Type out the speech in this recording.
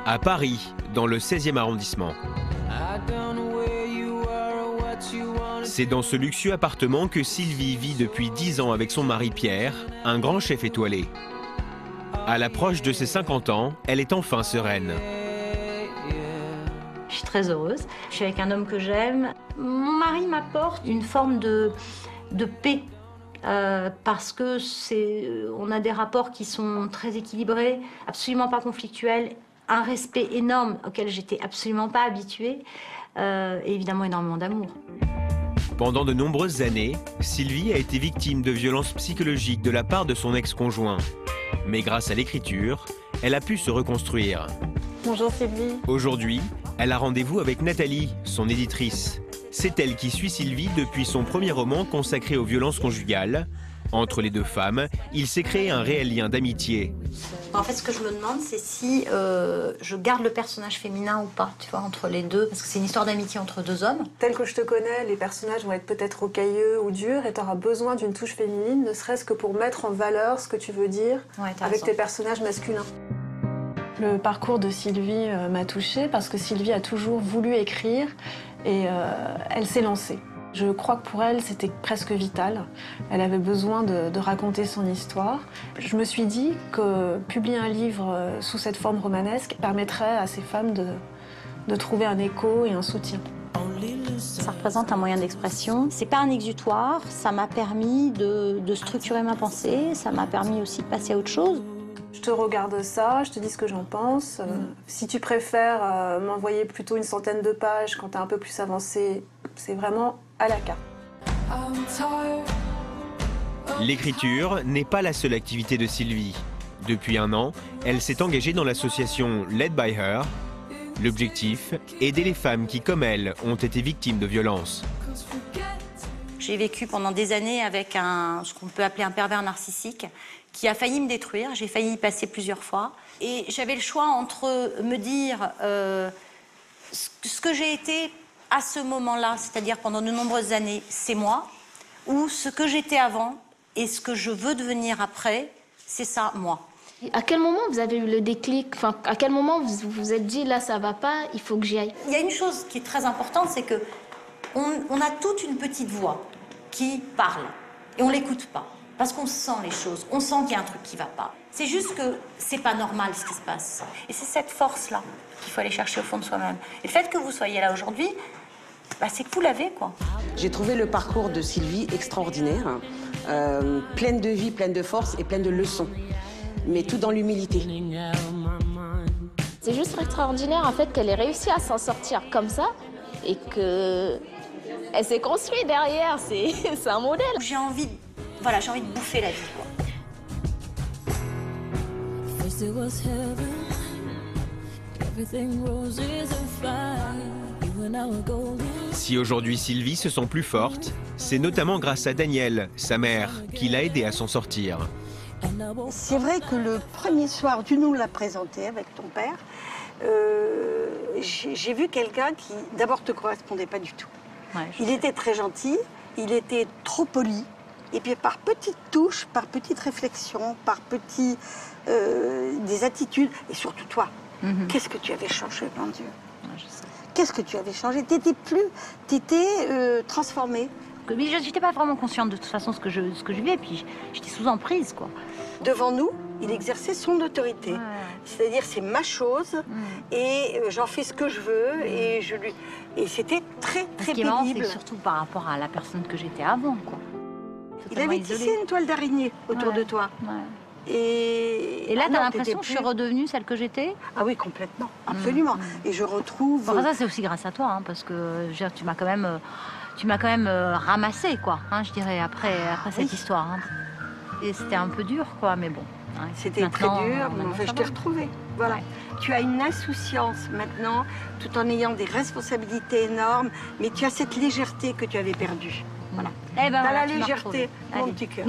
à Paris, dans le 16e arrondissement. C'est dans ce luxueux appartement que Sylvie vit depuis 10 ans avec son mari Pierre, un grand chef étoilé. À l'approche de ses 50 ans, elle est enfin sereine. Je suis très heureuse. Je suis avec un homme que j'aime. Mon mari m'apporte une forme de paix. Parce que on a des rapports qui sont très équilibrés, absolument pas conflictuels, un respect énorme auquel j'étais absolument pas habituée, et évidemment énormément d'amour. Pendant de nombreuses années, Sylvie a été victime de violences psychologiques de la part de son ex-conjoint. Mais grâce à l'écriture, elle a pu se reconstruire. Bonjour Sylvie. Aujourd'hui, elle a rendez-vous avec Nathalie, son éditrice. C'est elle qui suit Sylvie depuis son premier roman consacré aux violences conjugales. Entre les deux femmes, il s'est créé un réel lien d'amitié. En fait, ce que je me demande, c'est si je garde le personnage féminin ou pas, tu vois, entre les deux, parce que c'est une histoire d'amitié entre deux hommes. Tel que je te connais, les personnages vont être peut-être rocailleux ou durs, et tu auras besoin d'une touche féminine, ne serait-ce que pour mettre en valeur ce que tu veux dire avec tes personnages masculins. Le parcours de Sylvie m'a touchée parce que Sylvie a toujours voulu écrire et elle s'est lancée. Je crois que pour elle, c'était presque vital. Elle avait besoin de raconter son histoire. Je me suis dit que publier un livre sous cette forme romanesque permettrait à ces femmes de trouver un écho et un soutien. Ça représente un moyen d'expression. C'est pas un exutoire, ça m'a permis de structurer ma pensée, ça m'a permis aussi de passer à autre chose. Je te regarde ça, je te dis ce que j'en pense. Si tu préfères m'envoyer plutôt une centaine de pages quand t'es un peu plus avancé, c'est vraiment à la carte. L'écriture n'est pas la seule activité de Sylvie. Depuis 1 an, elle s'est engagée dans l'association Led by Her. L'objectif, aider les femmes qui, comme elle, ont été victimes de violences. J'ai vécu pendant des années avec ce qu'on peut appeler un pervers narcissique qui a failli me détruire. J'ai failli y passer plusieurs fois. Et j'avais le choix entre me dire ce que j'ai été à ce moment-là, c'est-à-dire pendant de nombreuses années, c'est moi, ou ce que j'étais avant et ce que je veux devenir après, c'est ça, moi. À quel moment vous avez eu le déclic? Enfin, à quel moment vous vous êtes dit, là, ça va pas, il faut que j'y aille? Il y a une chose qui est très importante, c'est que on a toute une petite voix qui parle et on l'écoute pas. Parce qu'on sent les choses, on sent qu'il y a un truc qui va pas. C'est juste que c'est pas normal ce qui se passe. Et c'est cette force-là qu'il faut aller chercher au fond de soi-même. Et le fait que vous soyez là aujourd'hui, c'est que vous l'avez, quoi. J'ai trouvé le parcours de Sylvie extraordinaire, pleine de vie, pleine de force et pleine de leçons. Mais tout dans l'humilité. C'est juste extraordinaire, en fait, qu'elle ait réussi à s'en sortir comme ça et que elle s'est construite derrière. C'est un modèle. J'ai envie de bouffer la vie, quoi. Si aujourd'hui Sylvie se sent plus forte, c'est notamment grâce à Danielle, sa mère, qui l'a aidée à s'en sortir. C'est vrai que le premier soir, tu nous l'as présenté avec ton père, j'ai vu quelqu'un qui, d'abord, te correspondait pas du tout. Ouais, il était très gentil, il était trop poli, et puis par petites touches, par petites réflexions, par des attitudes, et surtout toi, qu'est-ce que tu avais changé, mon Dieu? Je sais. Qu'est-ce que tu avais changé? T'étais transformée. Mais je n'étais pas vraiment consciente de toute façon ce que je vivais, puis j'étais sous emprise, quoi. Devant nous, il exerçait son autorité. Ouais. C'est-à-dire, c'est ma chose, et j'en fais ce que je veux, et c'était très, très pénible. Ce qui est marrant, c'est surtout par rapport à la personne que j'étais avant, quoi. Il avait tissé une toile d'araignée autour de toi. Ouais. Et là, t'as l'impression que je suis redevenue celle que j'étais? Ah oui, complètement, absolument. Et je retrouve... Bon, ça, c'est aussi grâce à toi, parce que tu m'as quand même ramassée, quoi, je dirais, après cette histoire. Et c'était un peu dur, quoi, mais bon. C'était très dur, mais enfin, je t'ai retrouvée. Voilà. Ouais. Tu as une insouciance maintenant, tout en ayant des responsabilités énormes, mais tu as cette légèreté que tu avais perdue. Voilà. T'as la légèreté, mon petit cœur.